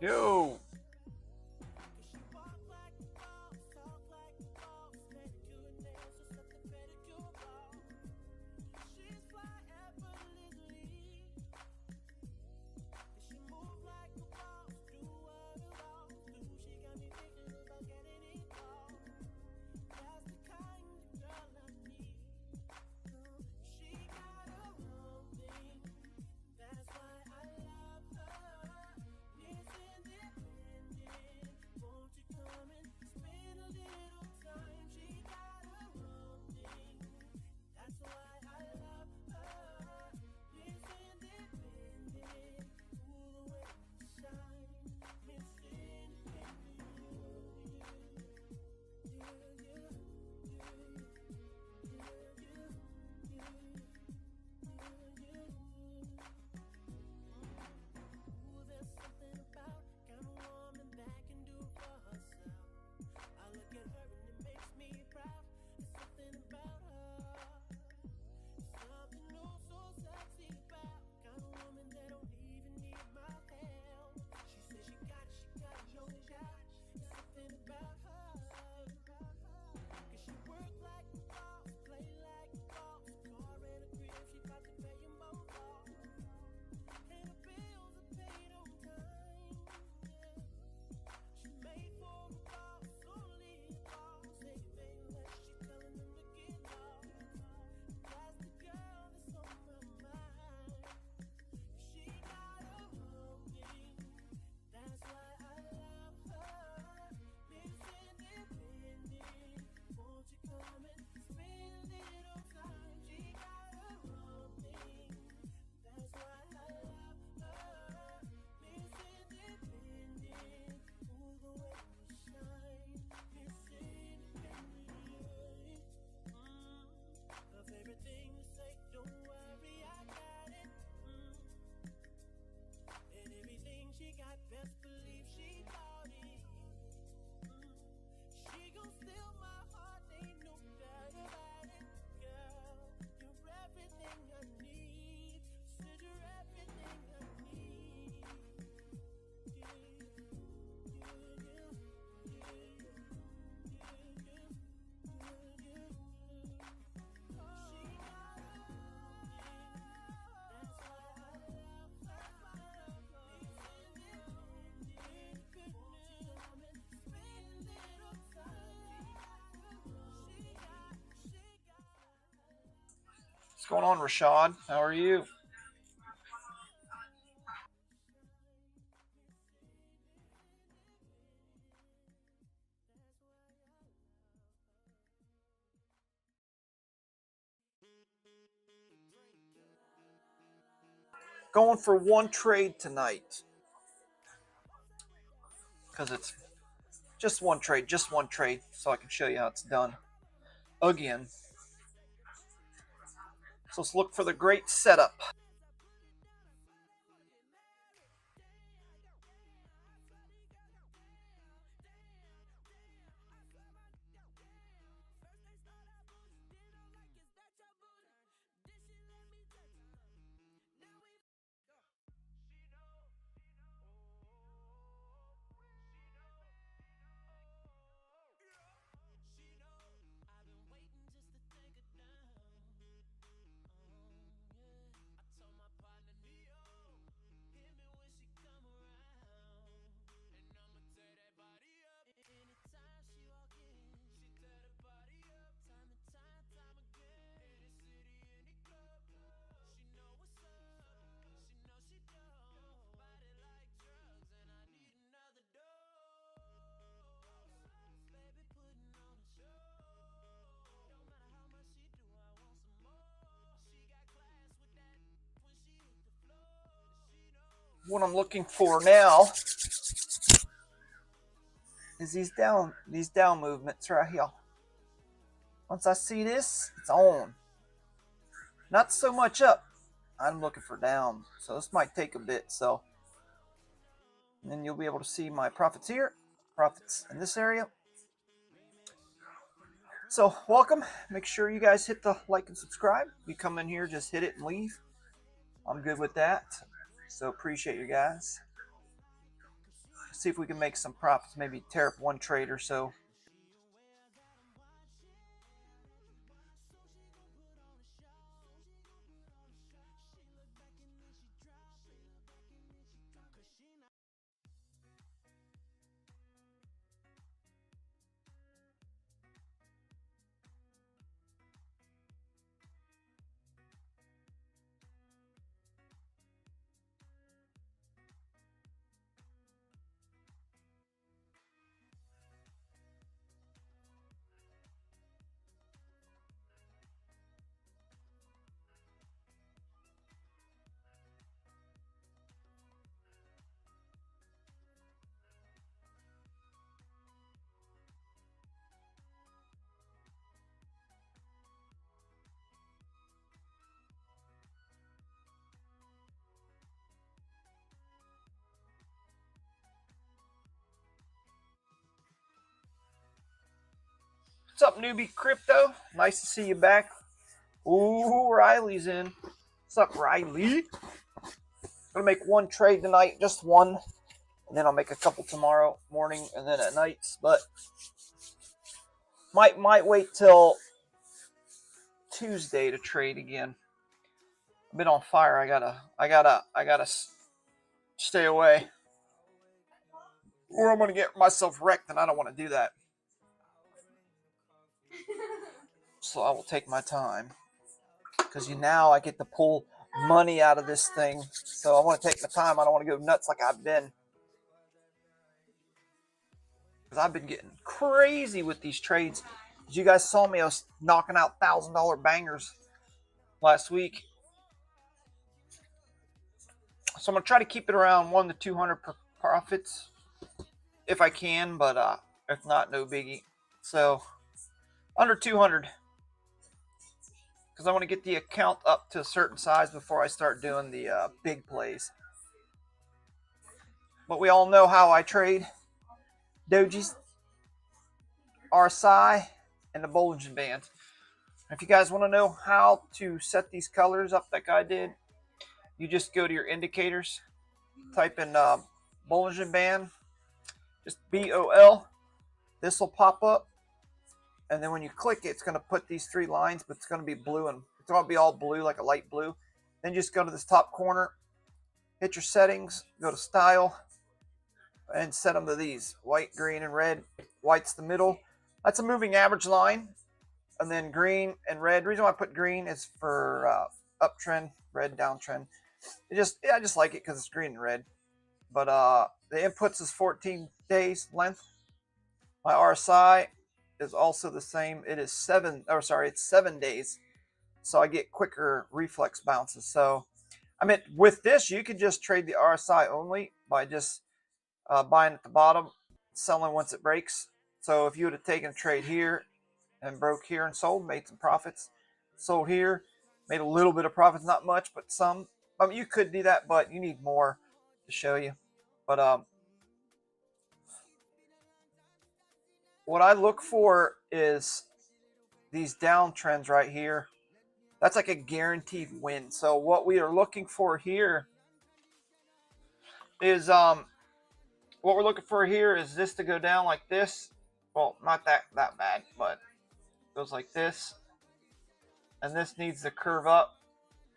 Yo. What's going on, Rashad? How are you? Going for one trade tonight. Because it's just one trade, so I can show you how it's done. Again. So let's look for the great setup. What I'm looking for now is these down movements right here. Once I see this, it's on. Not so much up. I'm looking for down. So this might take a bit. So and then you'll be able to see my profits here, profits in this area. So welcome. Make sure you guys hit the like and subscribe. You come in here, just hit it and leave. I'm good with that. So appreciate you guys. See if we can make some profits, maybe tear up one trade or so. What's up, newbie crypto? Nice to see you back. Ooh, Riley's in. What's up, Riley? Gonna make one trade tonight, just one, and then I'll make a couple tomorrow morning and then at nights. But might wait till Tuesday to trade again. I've been on fire. I gotta stay away, or I'm gonna get myself wrecked, and I don't want to do that. So I will take my time, because now I get to pull money out of this thing. So I want to take my time. I don't want to go nuts like I've been, because I've been getting crazy with these trades. As you guys saw me, I was knocking out $1,000 bangers last week. So I'm gonna try to keep it around 1 to 200 per profits if I can, but if not, no biggie. So under 200. Because I want to get the account up to a certain size before I start doing the big plays. But we all know how I trade. Dojis, RSI, and the Bollinger Band. If you guys want to know how to set these colors up like I did, you just go to your indicators, type in Bollinger Band, just BOL. This will pop up. And then when you click it, it's going to put these 3 lines, but it's going to be blue, and it's going to be all blue, like a light blue. Then just go to this top corner, hit your settings, go to style, and set them to these: white, green, and red. White's the middle. That's a moving average line. And then green and red. The reason why I put green is for uptrend, red downtrend. I just like it because it's green and red. But the inputs is 14 days length. My RSI is also the same. It is 7 days. So I get quicker reflex bounces. So I mean, with this, you could just trade the RSI only by just buying at the bottom, selling once it breaks. So if you would have taken a trade here and broke here and sold, made some profits, sold here, made a little bit of profits, not much, but some. I mean, you could do that, but you need more to show you. But what I look for is these downtrends right here. That's like a guaranteed win. So what we are looking for here is this to go down like this. Well, not that bad, but it goes like this. And this needs to curve up,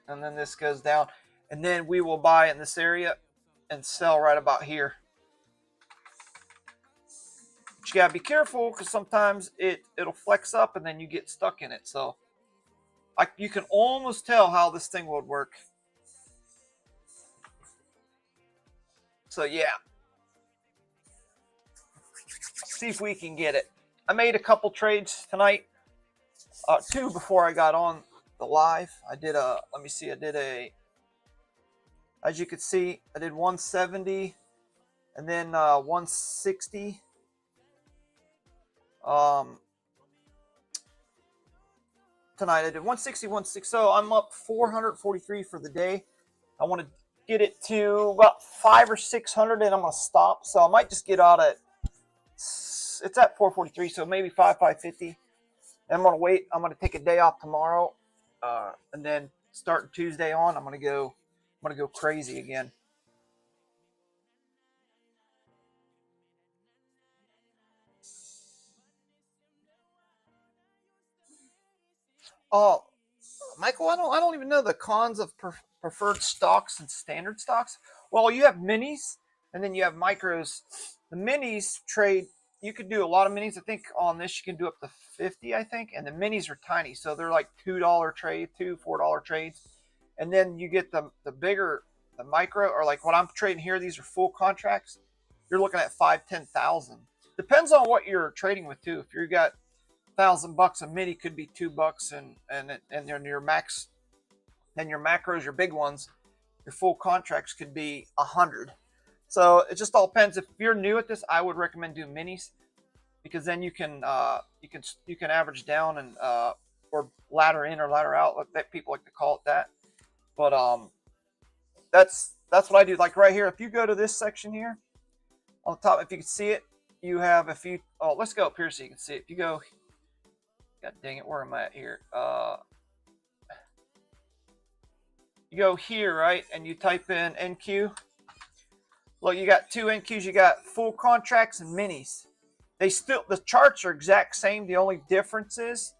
and then this goes down. And then we will buy in this area and sell right about here. But you gotta be careful, because sometimes it'll flex up and then you get stuck in it. So you can almost tell how this thing would work. So yeah, see if we can get it. I made a couple trades tonight, 2 before I got on the live. I did as you can see, I did 170 and then 160. Tonight I did 160, 160. So I'm up 443 for the day. I want to get it to about 500 or 600, and I'm gonna stop. So I might just get out at, it's at 443, so maybe 550. And I'm gonna wait. I'm gonna take a day off tomorrow, and then starting Tuesday on, I'm gonna go crazy again. Oh, Michael, I don't even know the cons of preferred stocks and standard stocks. Well, you have minis and then you have micros. The minis trade. You could do a lot of minis. I think on this you can do up to 50. I think, and the minis are tiny, so they're like $2 trade, $4 trades, and then you get the bigger, the micro, or like what I'm trading here. These are full contracts. You're looking at 5, 10,000. Depends on what you're trading with too. If you got $1,000, a mini could be $2, and then your max, then your macros, your big ones, your full contracts could be 100. So it just all depends. If you're new at this, I would recommend doing minis because then you can average down and or ladder in or ladder out. Like people like to call it that. But that's what I do. Like right here, if you go to this section here on the top, if you can see it, you have a few. Oh, let's go up here so you can see it. If you go, God dang it, where am I at here? You go here, right, and you type in NQ. Look, you got two NQs. You got full contracts and minis. The charts are exact same. The only difference is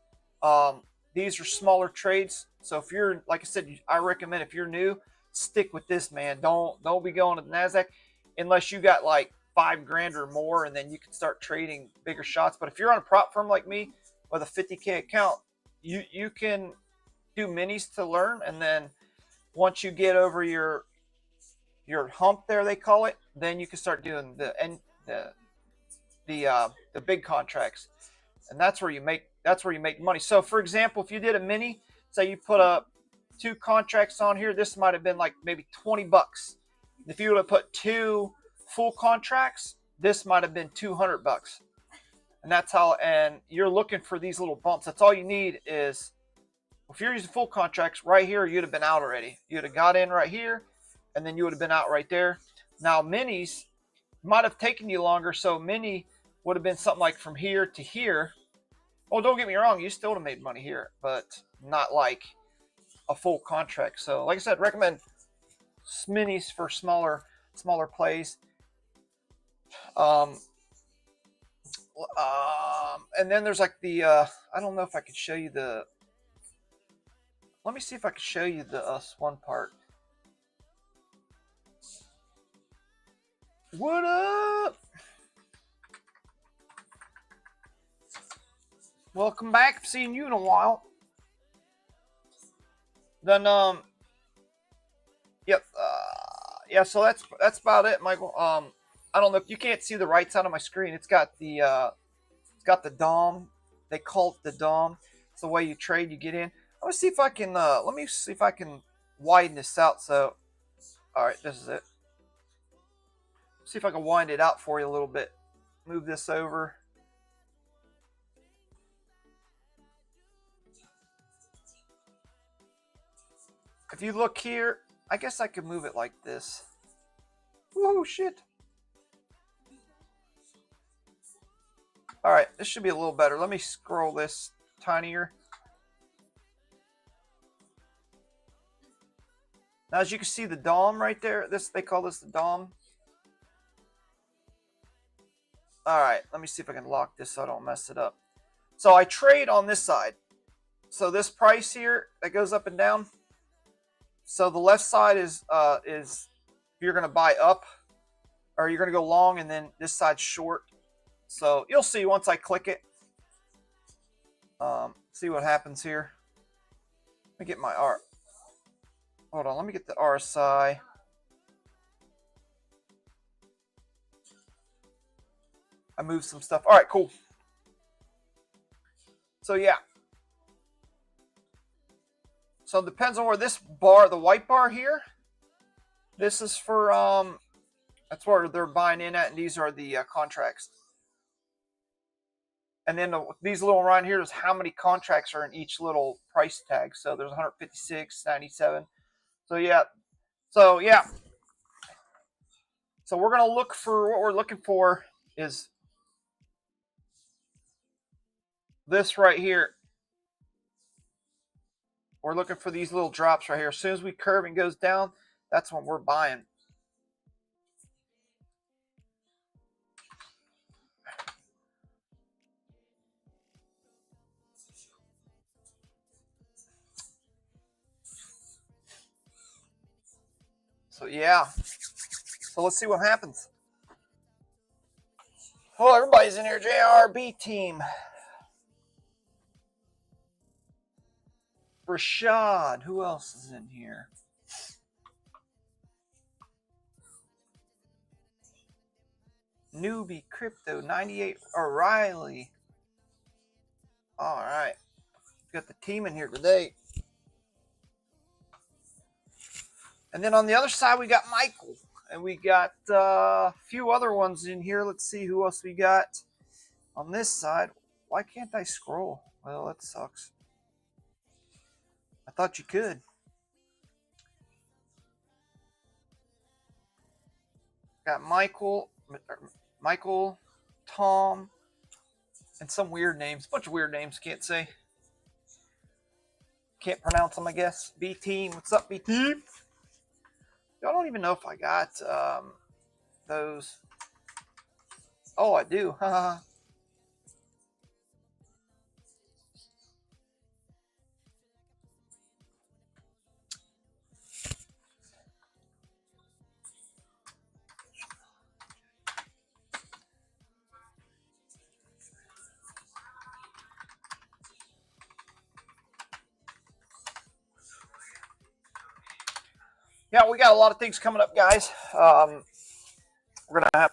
these are smaller trades. So if you're, like I said, I recommend if you're new, stick with this, man. Don't be going to the NASDAQ unless you got like $5,000 or more, and then you can start trading bigger shots. But if you're on a prop firm like me with a 50K account, you can do minis to learn, and then once you get over your hump there, they call it, then you can start doing the big contracts, and that's where you make money. So for example, if you did a mini, say you put up 2 contracts on here, this might have been like maybe $20. If you would have put 2 full contracts, this might have been $200. And that's how, and you're looking for these little bumps. That's all you need is, if you're using full contracts right here, you'd have been out already. You'd have got in right here, and then you would have been out right there. Now minis might have taken you longer, so mini would have been something like from here to here. Oh, don't get me wrong, you still would have made money here, but not like a full contract. So like I said, recommend minis for smaller plays. And then there's like the I don't know if I could show you the. Let me see if I can show you the one part. What up? Welcome back. I've seen you in a while. Then yep. Yeah. So that's about it, Michael. I don't know if you can't see the right side of my screen. It's got the DOM. They call it the DOM. It's the way you trade. You get in. Let me see if I can. Let me see if I can widen this out. So, all right, this is it. See if I can wind it out for you a little bit. Move this over. If you look here, I guess I could move it like this. Whoa, shit. All right, this should be a little better. Let me scroll this tinier. Now, as you can see, the DOM right there, they call this the DOM. All right, let me see if I can lock this so I don't mess it up. So I trade on this side. So this price here that goes up and down. So the left side is you're going to buy up, or you're going to go long, and then this side's short. So you'll see once I click it. See what happens here. Let me get my R. Hold on, let me get the RSI. I moved some stuff. All right, cool. So yeah. So it depends on where this bar, the white bar here, this is for, that's where they're buying in at, and these are the contracts. And then these little around here is how many contracts are in each little price tag. So there's 156, 97. So yeah. So we're going to look for, what we're looking for is this right here. We're looking for these little drops right here. As soon as we curve and goes down, that's when we're buying. So yeah. So let's see what happens. Oh, everybody's in here. JRB team. Rashad. Who else is in here? Newbie Crypto 98. O'Reilly. All right. Got the team in here today. And then on the other side, we got Michael. And we got a few other ones in here. Let's see who else we got on this side. Why can't I scroll? Well, that sucks. I thought you could. Got Michael, Tom, and some weird names. A bunch of weird names. Can't say. Can't pronounce them, I guess. B-Team. What's up, B-Team? I don't even know if I got those. Oh, I do. Yeah, we got a lot of things coming up, guys. We're gonna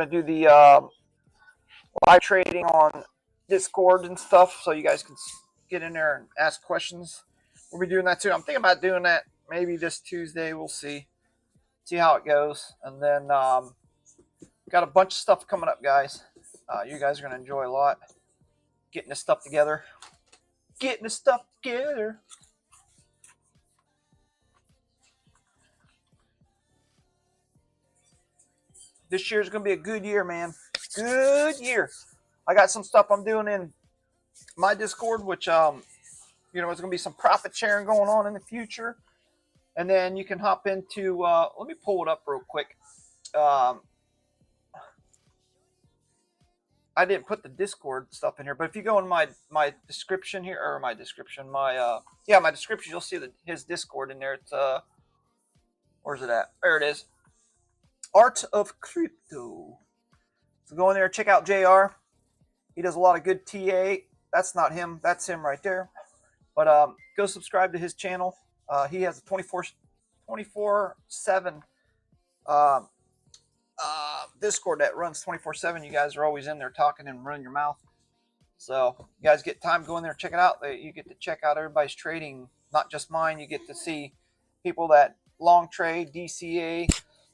do the live trading on Discord and stuff, so you guys can get in there and ask questions. We'll be doing that too. I'm thinking about doing that maybe this Tuesday. We'll see how it goes. And then got a bunch of stuff coming up, guys. You guys are gonna enjoy a lot getting this stuff together. This year's going to be a good year, man. Good year. I got some stuff I'm doing in my Discord, which, there's going to be some profit sharing going on in the future. And then you can hop into, let me pull it up real quick. I didn't put the Discord stuff in here, but if you go in my description here, or my description, my description, you'll see his Discord in there. It's, where's it at? There it is. Art of Crypto. So go in there, check out JR. He does a lot of good TA. That's not him. That's him right there. But go subscribe to his channel. He has a 24/7 Discord that runs 24/7. You guys are always in there talking and running your mouth. So you guys get time, go in there, check it out. You get to check out everybody's trading, not just mine. You get to see people that long trade, DCA.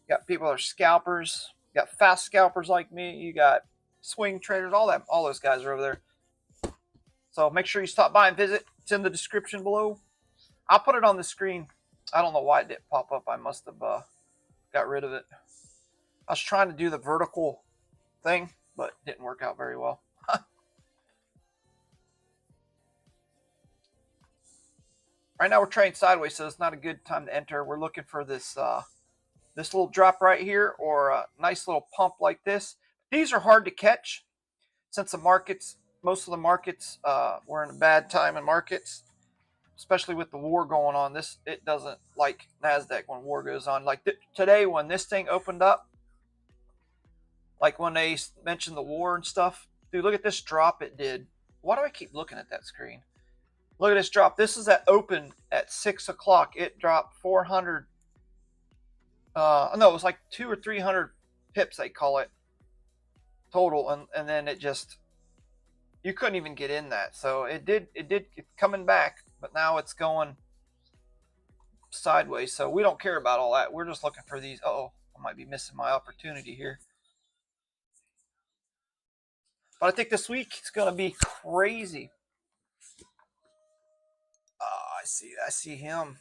You got people that are scalpers. You got fast scalpers like me. You got swing traders. All those guys are over there. So make sure you stop by and visit. It's in the description below. I'll put it on the screen. I don't know why it didn't pop up. I must have got rid of it. I was trying to do the vertical thing, but it didn't work out very well. Right now we're trading sideways, so it's not a good time to enter. We're looking for this this little drop right here, or a nice little pump like this. These are hard to catch since the markets, most of the markets, we're in a bad time in markets, especially with the war going on. It doesn't like NASDAQ when war goes on. Like today when this thing opened up, like when they mentioned the war and stuff, dude, look at this drop it did. Why do I keep looking at that screen? Look at this drop. This is at open at 6 o'clock. It dropped 400. No, it was like 200 or 300 pips, they call it, total. And then it just, you couldn't even get in that. So it did coming back, but now it's going sideways. So we don't care about all that. We're just looking for these. Uh-oh, I might be missing my opportunity here. But I think this week it's going to be crazy. I see him.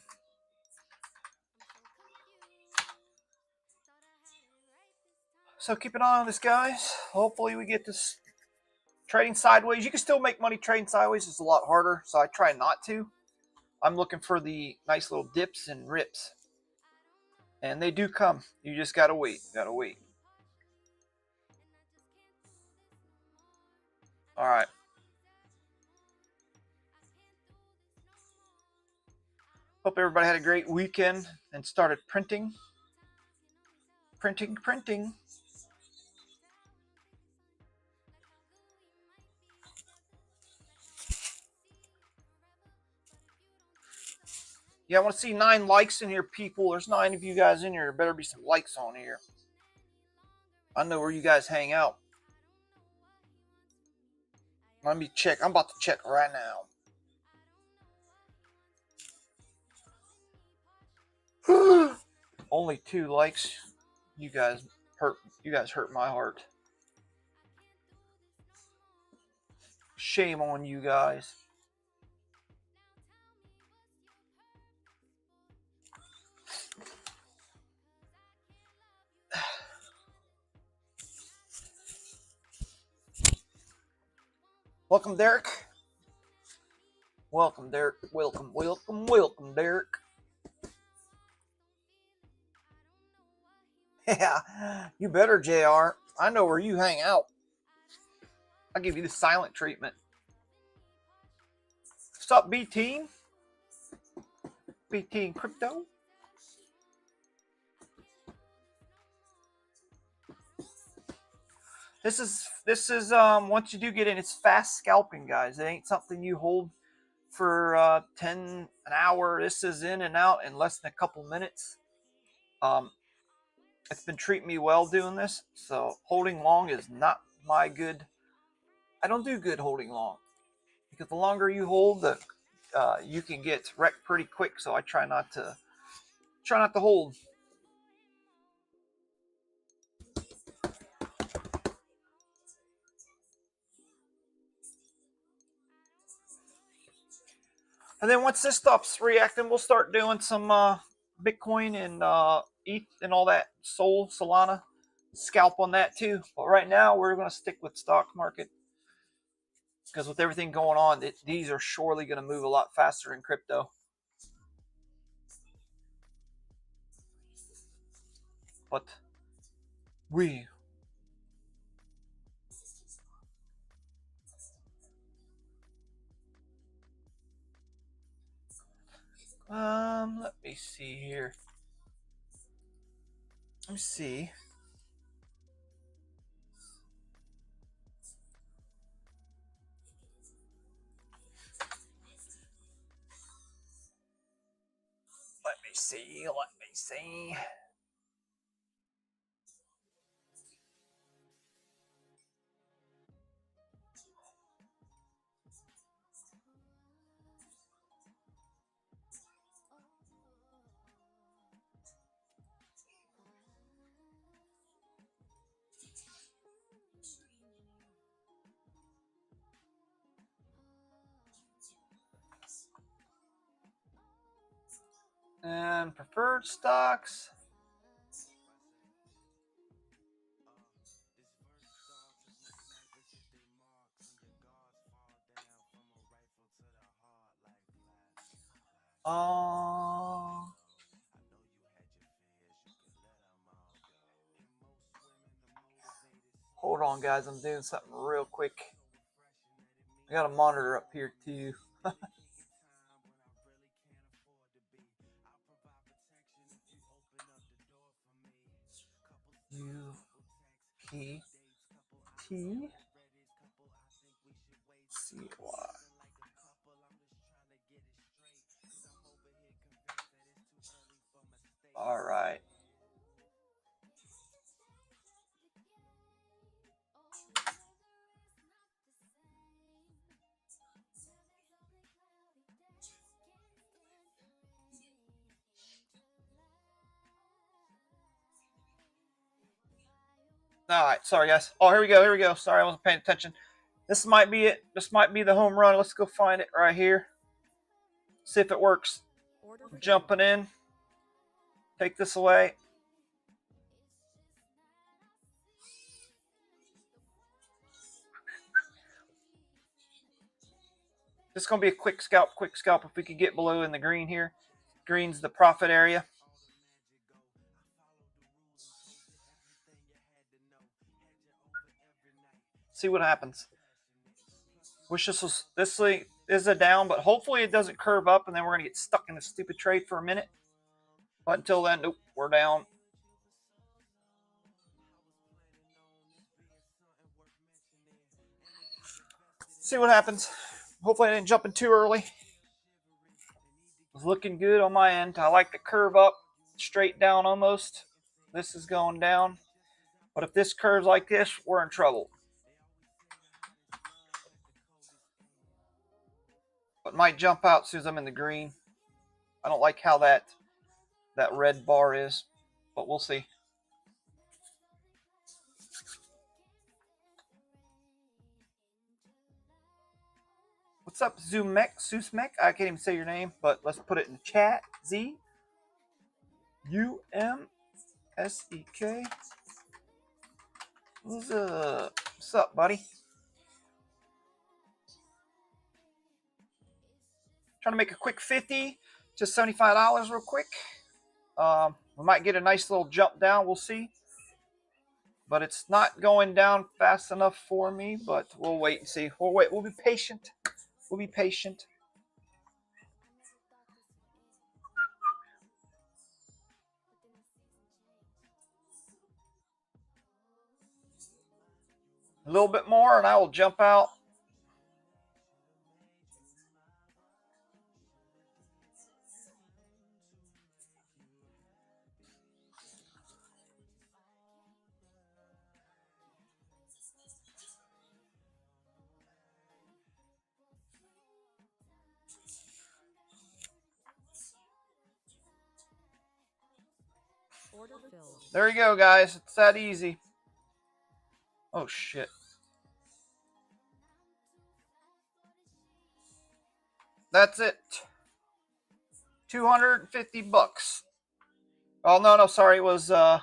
So keep an eye on this, guys. Hopefully we get this trading sideways. You can still make money trading sideways. It's a lot harder, so I try not to. I'm looking for the nice little dips and rips. And they do come. You just got to wait. All right. Hope everybody had a great weekend and started printing. Printing, printing. Yeah, I want to see 9 likes in here, people. There's 9 of you guys in here. There better be some likes on here. I know where you guys hang out. Let me check. I'm about to check right now. Only 2 likes. You guys hurt my heart. Shame on you guys. Welcome, Derek. Welcome, Derek. Welcome, welcome, welcome, Derek. Yeah, you better, JR. I know where you hang out. I'll give you the silent treatment. What's up, B-Team? B-Team Crypto? This is once you do get in, it's fast scalping, guys. It ain't something you hold for 10 an hour. This is in and out in less than a couple minutes. It's been treating me well doing this, so holding long is not my good. I don't do good holding long, because the longer you hold, the you can get wrecked pretty quick. So I try not to hold. And then once this stops reacting, we'll start doing some Bitcoin and ETH and all that. Solana, scalp on that too. But right now, we're going to stick with stock market, because with everything going on, these are surely going to move a lot faster in crypto. But we let me see here. Let me see. Let me see. And preferred stocks. Hold on, guys. I'm doing something real quick. I got a monitor up here too. UPTCY. All right. All right. Sorry, guys. Oh, here we go. Sorry, I wasn't paying attention. This might be it. This might be the home run. Let's go find it right here. See if it works. Jumping in. Take this away. This is going to be a quick scalp. If we could get below in the green here. Green's the profit area. See what happens. Wish this is a down, but hopefully it doesn't curve up, and then we're going to get stuck in this stupid trade for a minute. But until then, nope, we're down. See what happens. Hopefully I didn't jump in too early. It's looking good on my end. I like the curve up, straight down almost. This is going down. But if this curves like this, we're in trouble. But might jump out as soon as I'm in the green. I don't like how that red bar is, but we'll see. What's up, Susmek? I can't even say your name, but let's put it in the chat. Z U M S E K. What's up, buddy? Trying to make a quick 50 to $75 real quick. We might get a nice little jump down. We'll see. But it's not going down fast enough for me, but we'll wait and see. We'll wait. We'll be patient. We'll be patient. A little bit more and I will jump out. There you go, guys. It's that easy. Oh, shit. That's it. 250 bucks. Oh, no, sorry. It was, yeah,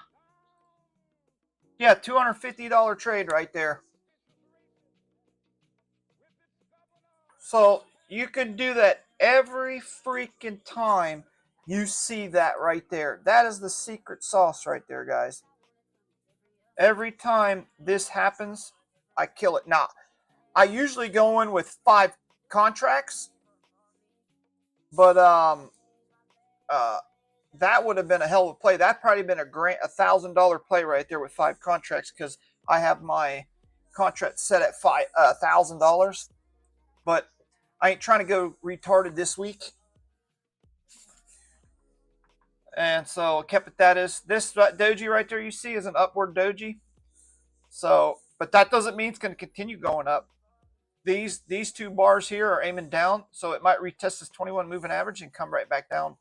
$250 trade right there. So you can do that every freaking time you see that right there. That is the secret sauce right there, guys. Every time this happens, I kill it. Now, I usually go in with 5 contracts, but that would have been a hell of a play. That probably been a $1,000 play right there with 5 contracts because I have my contract set at $1,000. But I ain't trying to go retarded this week. And so kept it that is. This doji right there you see is an upward doji. So, but that doesn't mean it's going to continue going up. These 2 bars here are aiming down, so it might retest this 21 moving average and come right back down.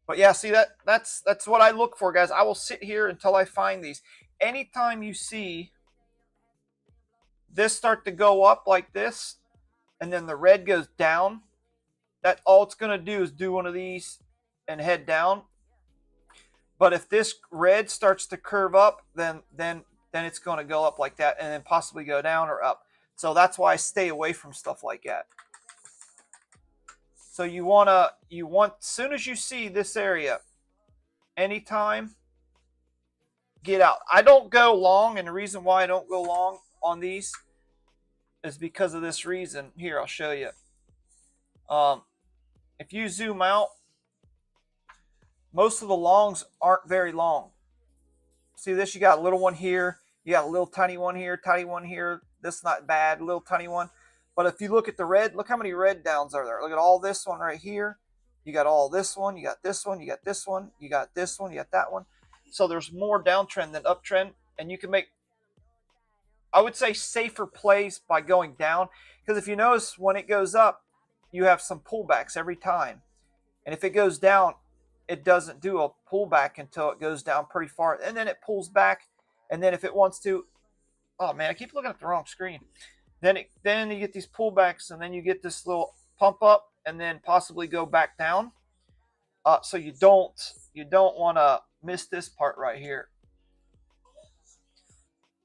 But yeah, see that's what I look for, guys. I will sit here until I find these. Anytime you see this start to go up like this, and then the red goes down, that all it's going to do is do one of these and head down. But if this red starts to curve up, then it's going to go up like that and then possibly go down or up. So that's why I stay away from stuff like that. So you want as soon as you see this area, anytime, get out. I don't go long, and the reason why I don't go long on these is because of this reason. Here, I'll show you. If you zoom out, most of the longs aren't very long. See this? You got a little one here. You got a little tiny one here, tiny one here. This is not bad, little tiny one. But if you look at the red, look how many red downs are there. Look at all this one right here. You got all this one. You got this one. You got this one. You got this one. You got that one. So there's more downtrend than uptrend. And you can make, I would say, safer plays by going down. Because if you notice, when it goes up, you have some pullbacks every time. And if it goes down, it doesn't do a pullback until it goes down pretty far. And then it pulls back. And then if it wants to, oh man, I keep looking at the wrong screen. Then you get these pullbacks, and then you get this little pump up, and then possibly go back down. So you don't want to miss this part right here.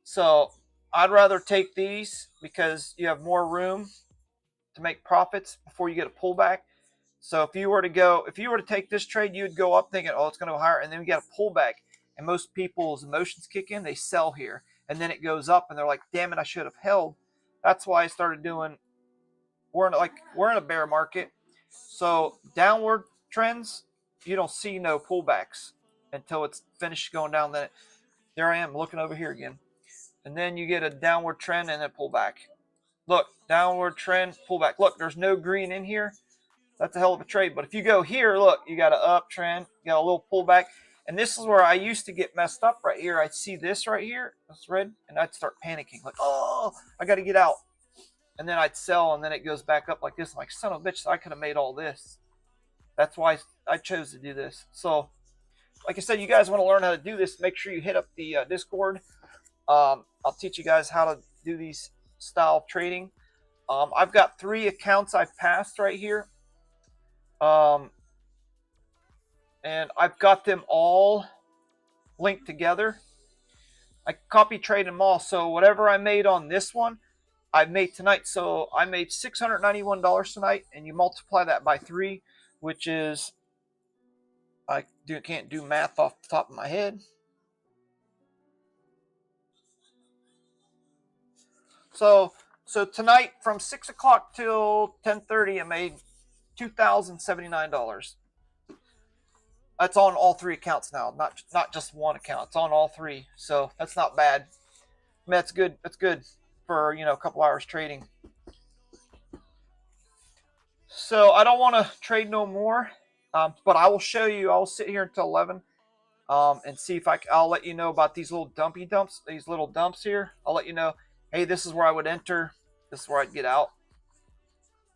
So I'd rather take these because you have more room to make profits before you get a pullback. So if you were to take this trade, you would go up thinking, oh, it's going to go higher, and then we get a pullback, and most people's emotions kick in. They sell here, and then it goes up, and they're like, damn it, I should have held. That's why I started doing. We're in a bear market, so downward trends, you don't see no pullbacks until it's finished going down. Then there I am looking over here again, and then you get a downward trend and a pullback. Look, downward trend, pullback. Look, there's no green in here. That's a hell of a trade. But if you go here, look, you got an uptrend, you got a little pullback. And this is where I used to get messed up right here. I'd see this right here, this red, and I'd start panicking. Like, oh, I got to get out. And then I'd sell, and then it goes back up like this. I'm like, son of a bitch, so I could have made all this. That's why I chose to do this. So, like I said, you guys want to learn how to do this, make sure you hit up the Discord. I'll teach you guys how to do these style of trading. I've got 3 accounts I've passed right here. And I've got them all linked together. I copy trade them all. So whatever I made on this one, I've made tonight. So I made $691 tonight, and you multiply that by 3, which is, can't do math off the top of my head. So tonight from 6 o'clock till 10:30, I made $2,079. That's on all 3 accounts now, not just one account. It's on all 3, so that's not bad. I mean, that's good. That's good for a couple hours trading. So I don't want to trade no more, but I will show you. I'll sit here until 11, and see if I'll let you know about these little dumpy dumps. These little dumps here. I'll let you know. Hey, this is where I would enter. This is where I'd get out.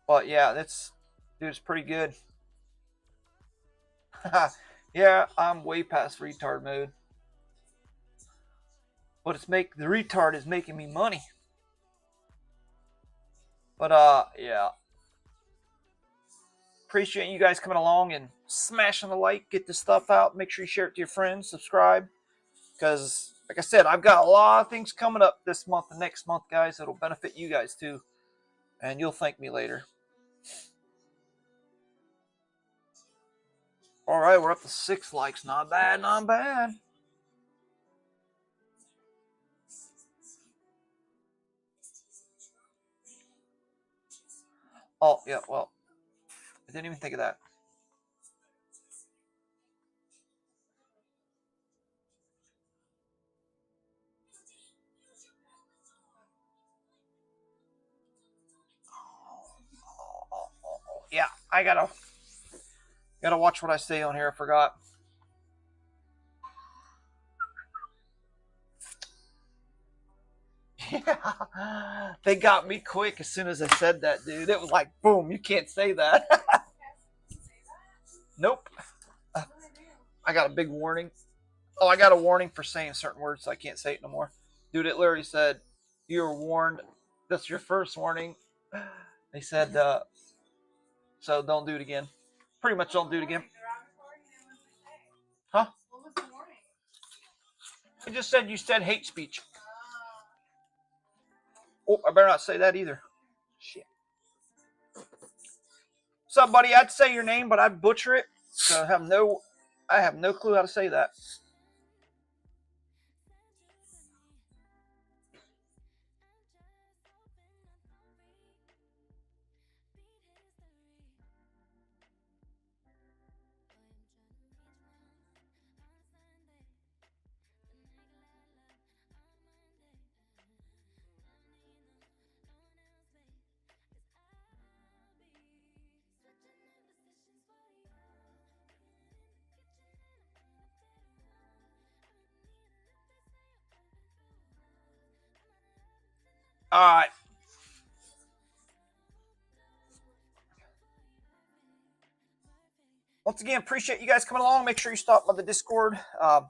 But yeah, it's pretty good. Yeah, I'm way past retard mode. But the retard is making me money. But yeah. Appreciate you guys coming along and smashing the like, get this stuff out. Make sure you share it to your friends, subscribe. Because, like I said, I've got a lot of things coming up this month and next month, guys, that'll benefit you guys too. And you'll thank me later. All right, we're up to 6 likes. Not bad, not bad. Oh, yeah, well, I didn't even think of that. Yeah, I gotta watch what I say on here. I forgot. Yeah, they got me quick as soon as I said that, dude. It was like, boom, you can't say that. Nope. I got a big warning. Oh, I got a warning for saying certain words, so I can't say it no more. Dude, it literally said, you were warned. That's your first warning. They said, so don't do it again. Pretty much don't do it again. Huh? I just said you said hate speech. Oh, I better not say that either. Shit. What's up, buddy? I'd say your name, but I'd butcher it. So I have no clue how to say that. All right. Once again, appreciate you guys coming along. Make sure you stop by the Discord. The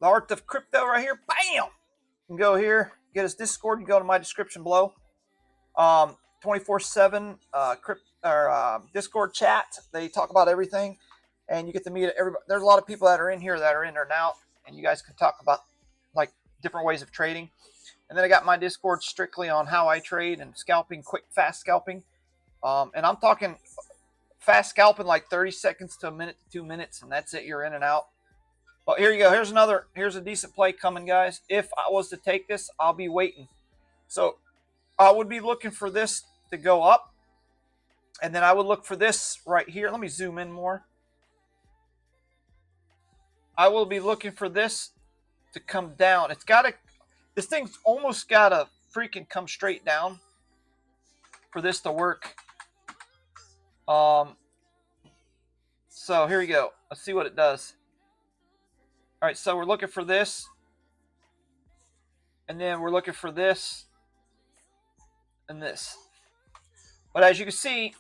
Art of Crypto right here. Bam! You can go here, get us Discord. You can go to my description below. 24/7 Discord chat. They talk about everything, and you get to meet everybody. There's a lot of people that are in here that are in there now, and you guys can talk about like different ways of trading. And then I got my Discord strictly on how I trade and scalping, quick, fast scalping. And I'm talking fast scalping like 30 seconds to a minute to 2 minutes, and that's it. You're in and out. But here you go. Here's a decent play coming, guys. If I was to take this, I'll be waiting. So I would be looking for this to go up. And then I would look for this right here. Let me zoom in more. I will be looking for this to come down. This thing's almost got to freaking come straight down. for this to work. So here we go. Let's see what it does. All right, so we're looking for this. And then we're looking for this and this. But as you can see,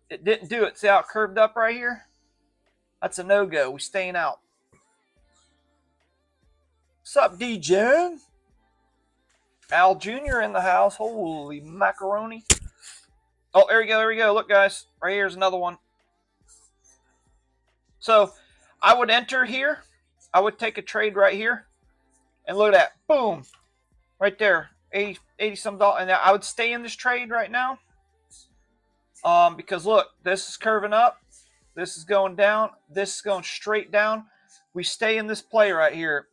it didn't do it. See how it curved up right here? That's a no-go. We're staying out. What's up, DJ? Al Jr. in the house. Holy macaroni. Oh, there we go. There we go. Look, guys. Right here's another one. So I would enter here. I would take a trade right here. And look at that. Boom. Right there. 80 some dollars. And I would stay in this trade right now. Because look, this is curving up. This is going down. This is going straight down. We stay in this play right here.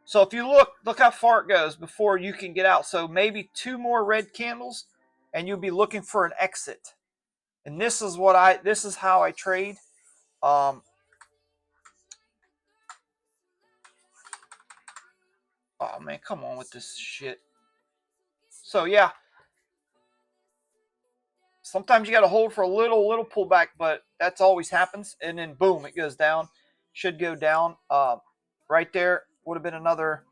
So if you look how far it goes before you can get out. So maybe 2 more red candles and you'll be looking for an exit. And this is how I trade. Oh man, come on with this shit. So yeah. Sometimes you got to hold for a little pullback, but that's always happens. And then boom, it goes down. Should go down. Right there would have been another.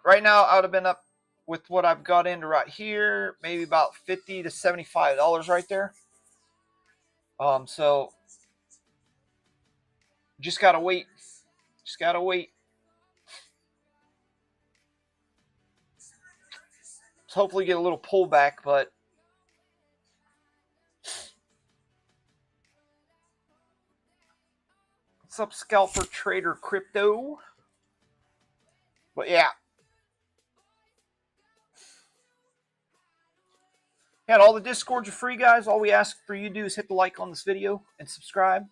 Right now, I would have been up with what I've got into right here, maybe about $50 to $75 right there. So just gotta wait. Just gotta wait. So hopefully get a little pullback, but. What's up, Scalper Trader Crypto? But yeah. And all the Discords are free, guys. All we ask for you to do is hit the like on this video and subscribe.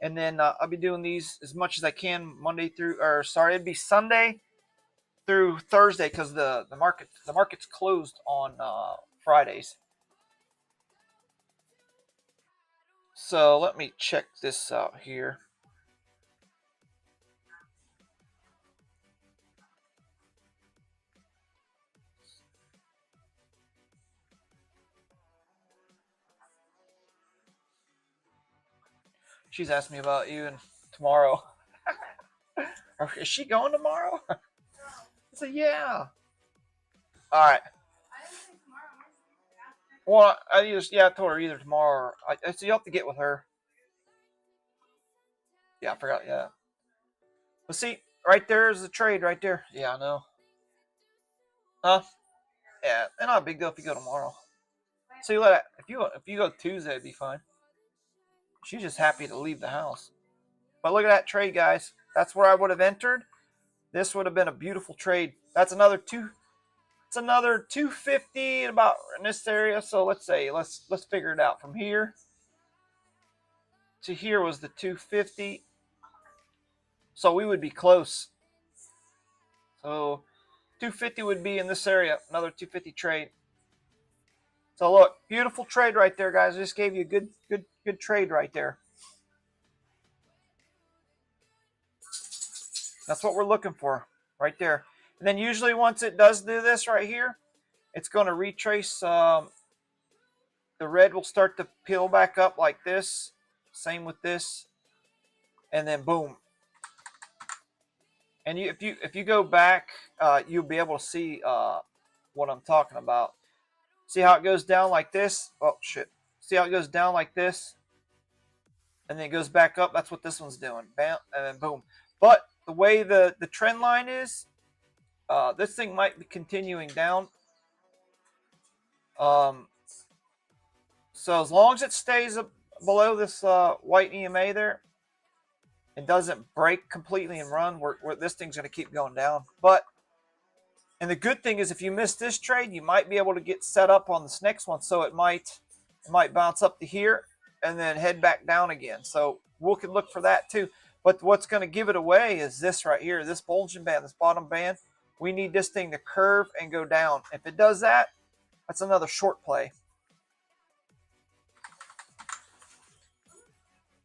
And then I'll be doing these as much as I can it'd be Sunday through Thursday because the market's closed on Fridays. So let me check this out here. She's asked me about you and tomorrow. Is she going tomorrow? I said, yeah. All right. Well, I told her either tomorrow or I said, you have to get with her. Yeah, I forgot. Yeah. But see, right there is the trade right there. Yeah, I know. Huh? Yeah, they're not a big deal if you go tomorrow. See, if you go Tuesday, it'd be fine. She's just happy to leave the house. But look at that trade, guys. That's where I would have entered. This would have been a beautiful trade. That's another it's another 250 about in this area. So let's figure it out. From here to here was the 250. So we would be close. So 250 would be in this area. Another 250 trade. So look, beautiful trade right there, guys. I just gave you a good trade right there. That's what we're looking for right there. And then usually once it does do this right here, it's going to retrace. The red will start to peel back up like this. Same with this. And then boom. And if you go back, you'll be able to see what I'm talking about. See how it goes down like this? Oh, shit. See how it goes down like this? And then it goes back up. That's what this one's doing. Bam, and then boom. But the way the trend line is, this thing might be continuing down. So as long as it stays below this white EMA there, it doesn't break completely and run, this thing's going to keep going down. And the good thing is if you miss this trade, you might be able to get set up on this next one. So it might bounce up to here and then head back down again. So we can look for that too. But what's going to give it away is this right here, this bulging band, this bottom band. We need this thing to curve and go down. If it does that, that's another short play.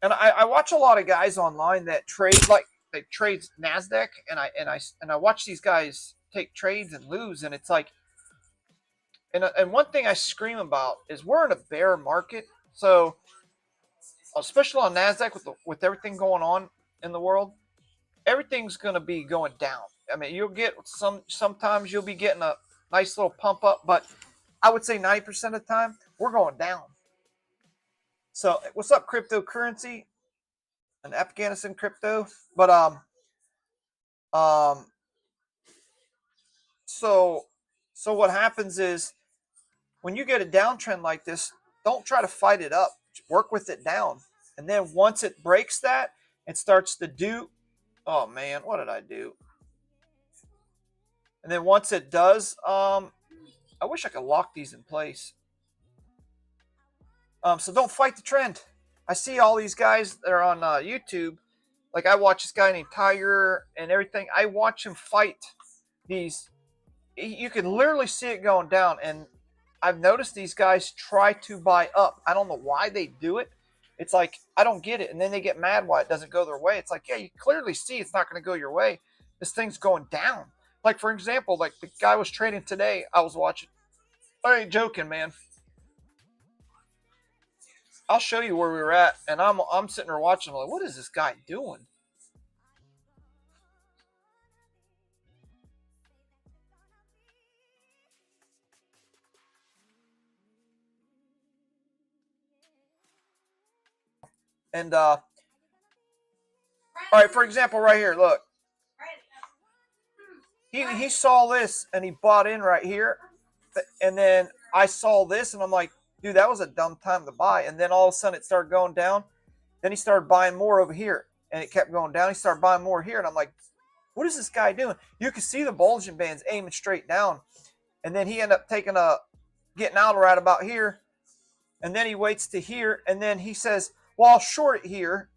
And I watch a lot of guys online that trade they trade NASDAQ, and I watch these guys take trades and lose, and it's like And one thing I scream about is we're in a bear market. So especially on Nasdaq with everything going on in the world, everything's going to be going down. I mean, you'll get sometimes you'll be getting a nice little pump up, but I would say 90% of the time we're going down. So what's up, cryptocurrency and Afghanistan crypto? But um so so what happens is when you get a downtrend like this, don't try to fight it up. Work with it down. And then once it breaks that and starts to do, oh man, what did I do? And then once it does, I wish I could lock these in place. So don't fight the trend. I see all these guys that are on YouTube. Like I watch this guy named Tiger and everything. I watch him fight these. You can literally see it going down. And I've noticed these guys try to buy up. I don't know why they do it. It's like, I don't get it. And then they get mad why it doesn't go their way. It's like, yeah, you clearly see it's not going to go your way. This thing's going down. Like, for example, like the guy was trading today. I was watching. I ain't joking, man. I'll show you where we were at. And I'm sitting there watching. I'm like, what is this guy doing? And all right, for example, right here, look. He saw this and he bought in right here, and then I saw this and I'm like, dude, that was a dumb time to buy. And then all of a sudden it started going down. Then he started buying more over here, and it kept going down. He started buying more here, and I'm like, what is this guy doing? You can see the bulging bands aiming straight down, and then he ended up getting out right about here, and then he waits to here, and then he says, well, I'll short it here,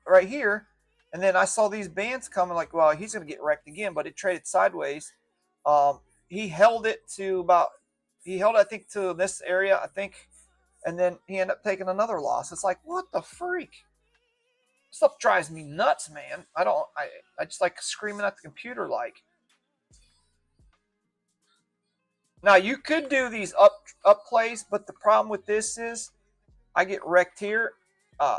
right here. And then I saw these bands coming, like, well, he's going to get wrecked again, but it traded sideways. He held it, I think, to this area, I think, and then he ended up taking another loss. It's like, what the freak? Stuff drives me nuts, man. I just like screaming at the computer like. Now, you could do these up plays, but the problem with this is I get wrecked here.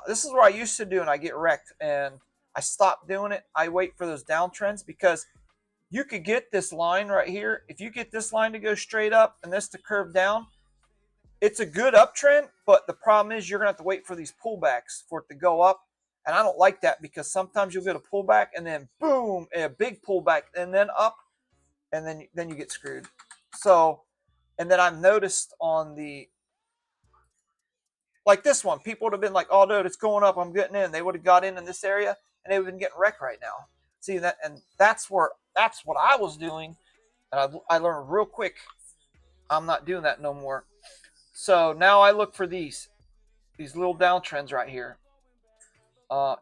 This is what I used to do, and I get wrecked, and I stopped doing it. I wait for those downtrends because you could get this line right here. If you get this line to go straight up and this to curve down, it's a good uptrend, but the problem is you're going to have to wait for these pullbacks for it to go up. And I don't like that because sometimes you'll get a pullback and then boom, a big pullback and then up, and then you get screwed. So, and then I've noticed on like this one, people would have been like, oh, dude, it's going up, I'm getting in. They would have got in this area, and they would have been getting wrecked right now. See that, and that's what I was doing, and I learned real quick. I'm not doing that no more. So now I look for these little downtrends right here,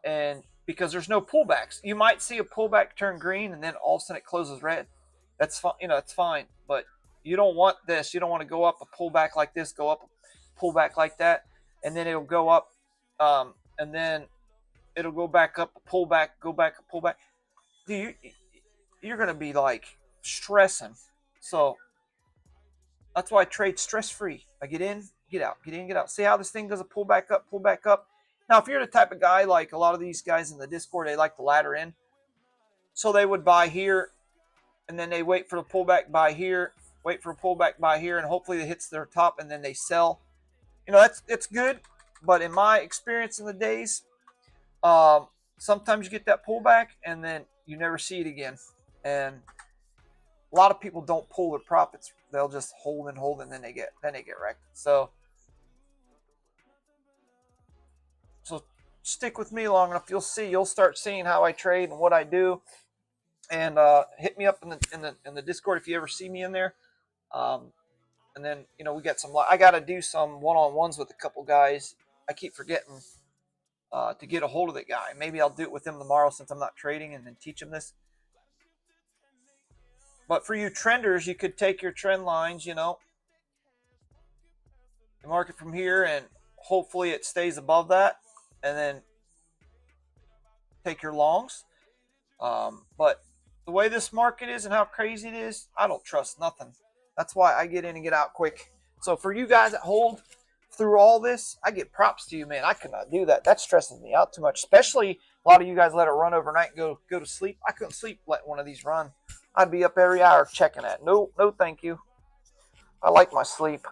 and because there's no pullbacks, you might see a pullback turn green, and then all of a sudden it closes red. That's fine, it's fine, but you don't want this. You don't want to go up a pullback like this, go up a pullback like that, and then it'll go up, and then it'll go back up, a pullback, go back, a pullback. Dude, you're going to be like stressing. So that's why I trade stress-free. I get in, get out, get in, get out. See how this thing does a pull back up, pull back up. Now, if you're the type of guy like a lot of these guys in the Discord, they like to ladder in. So they would buy here, and then they wait for the pullback, buy here, wait for a pullback, buy here, and hopefully it hits their top, and then they sell. It's good, but in my experience in the days, sometimes you get that pullback, and then you never see it again. And a lot of people don't pull their profits; they'll just hold, and then they get wrecked. So stick with me long enough, you'll start seeing how I trade and what I do. And hit me up in the Discord if you ever see me in there. And then we got I got to do some one-on-ones with a couple guys. I keep forgetting to get a hold of that guy. Maybe I'll do it with him tomorrow since I'm not trading, and then teach him this. But for you trenders, you could take your trend lines, mark it from here, and hopefully it stays above that, and then take your longs. But the way this market is and how crazy it is, I don't trust nothing. That's why I get in and get out quick. So for you guys that hold through all this, I get props to you, man. I could not do that. That stresses me out too much. Especially a lot of you guys let it run overnight and go to sleep. I couldn't sleep letting one of these run. I'd be up every hour checking that. No, no, thank you. I like my sleep.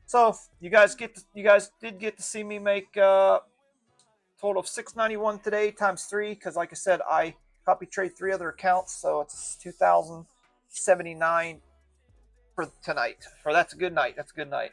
So you guys did get to see me make a total of $691 today times 3, because like I said, I copy trade 3 other accounts, so it's $2,079 for tonight. That's a good night. That's a good night.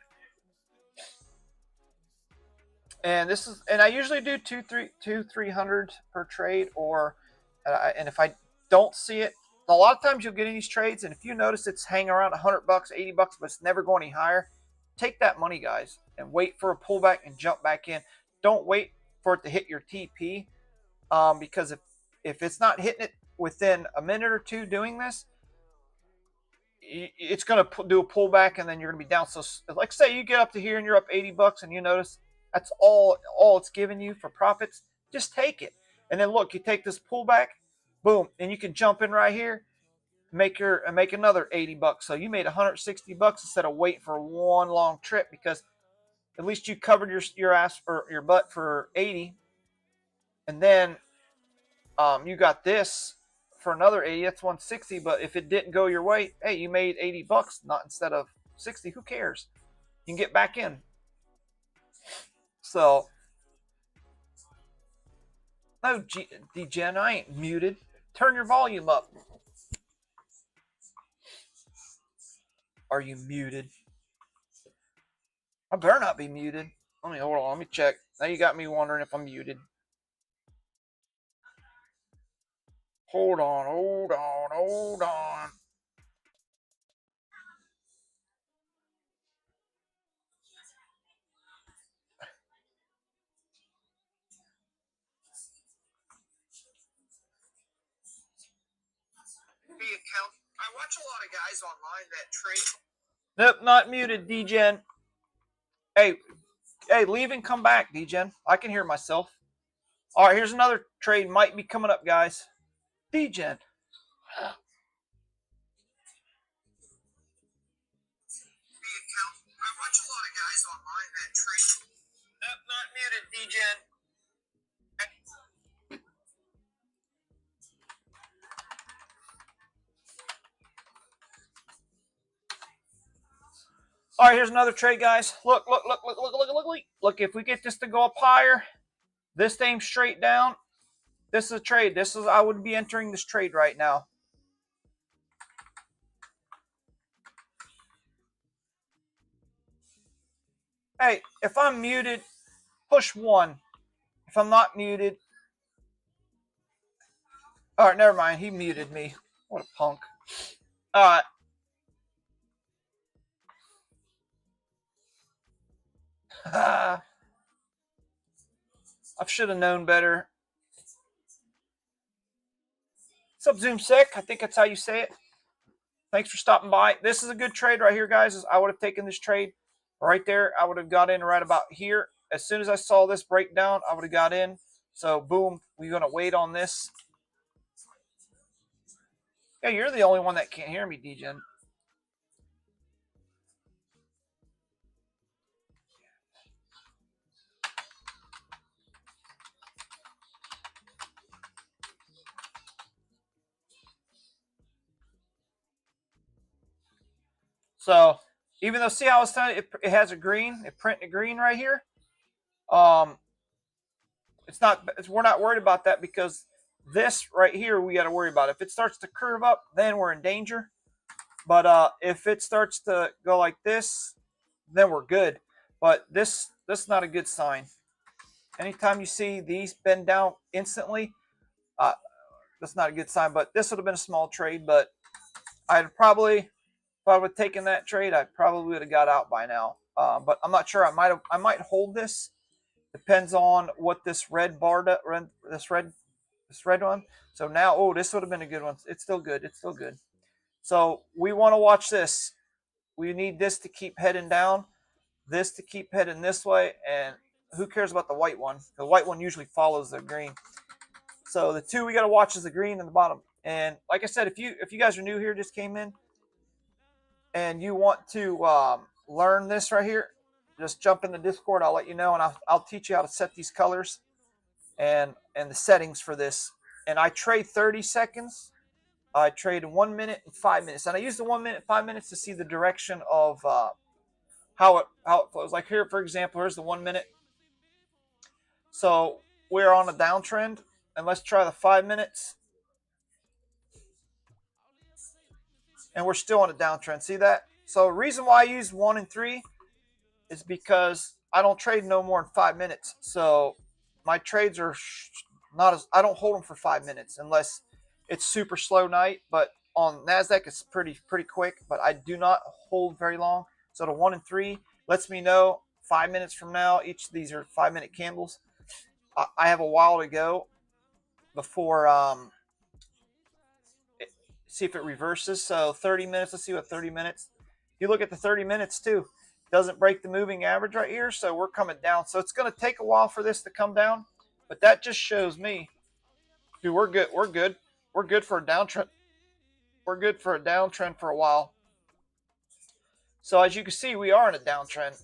And I usually do 300 per trade, and if I don't see it, a lot of times you'll get in these trades, and if you notice it's hanging around $100, $80, but it's never going any higher, take that money, guys, and wait for a pullback and jump back in. Don't wait for it to hit your TP, because if it's not hitting it within a minute or two doing this, it's going to do a pullback, and then you're going to be down. So, like, say you get up to here and you're up $80, and you notice that's all it's giving you for profits. Just take it, and then look, you take this pullback, boom, and you can jump in right here, make another $80. So you made $160 instead of waiting for one long trip, because at least you covered your ass or your butt for 80, and then you got this for another 80. That's 160. But if it didn't go your way, hey, you made $80, not instead of 60. Who cares? You can get back in. So, no, DGen, I ain't muted. Turn your volume up. Are you muted? I better not be muted. Hold on. Let me check. Now you got me wondering if I'm muted. Hold on. I watch a lot of guys online that trade. Nope, not muted, DGen. Hey, leave and come back, DGen. I can hear myself. All right, here's another trade. Might be coming up, guys. DGen. I watch a lot of guys online that trade. Nope, not muted, DGen. All right, here's another trade, guys. Look. Look, if we get this to go up higher, this aims straight down. This is a trade. I would be entering this trade right now. Hey, if I'm muted, push 1. If I'm not muted, all right, never mind. He muted me. What a punk. All right. I should have known better. What's up, Zoom Sick? I think that's how you say it. Thanks for stopping by. This is a good trade right here, guys. I would have taken this trade right there. I would have got in right about here. As soon as I saw this breakdown, I would have got in. So, boom. We're going to wait on this. Yeah, you're the only one that can't hear me, DGen. So, even though, see how I was telling you, it has a green, it printed a green right here. We're not worried about that, because this right here we got to worry about. If it starts to curve up, then we're in danger. But if it starts to go like this, then we're good. But this is not a good sign. Anytime you see these bend down instantly, that's not a good sign. But this would have been a small trade. But I'd probably, if I would have taken that trade, I probably would have got out by now. But I'm not sure. I might hold this. Depends on what this red bar does. This red one. So now, this would have been a good one. It's still good. So we want to watch this. We need this to keep heading down, this to keep heading this way, and who cares about the white one? The white one usually follows the green. So the two we got to watch is the green and the bottom. And like I said, if you guys are new here, just came in, and you want to learn this right here, just jump in the Discord. I'll let you know, and I'll teach you how to set these colors and the settings for this. And I trade 30 seconds. I trade 1 minute and 5 minutes, and I use the 1 minute, 5 minutes to see the direction of how it flows. Like here, for example, here's the 1 minute. So we're on a downtrend, and let's try the 5 minutes. And we're still on a downtrend. See that? So the reason why I use 1 and 3 is because I don't trade no more than 5 minutes. So my trades are not as, I don't hold them for 5 minutes unless it's super slow night. But on NASDAQ, it's pretty quick. But I do not hold very long. So the 1 and 3 lets me know 5 minutes from now. Each of these are 5 minute candles. I have a while to go before see if it reverses. So 30 minutes. Let's see what 30 minutes. You look at the 30 minutes too. Doesn't break the moving average right here, so we're coming down. So it's going to take a while for this to come down, but that just shows me, dude, we're good. We're good. We're good for a downtrend. We're good for a downtrend for a while. So as you can see, we are in a downtrend.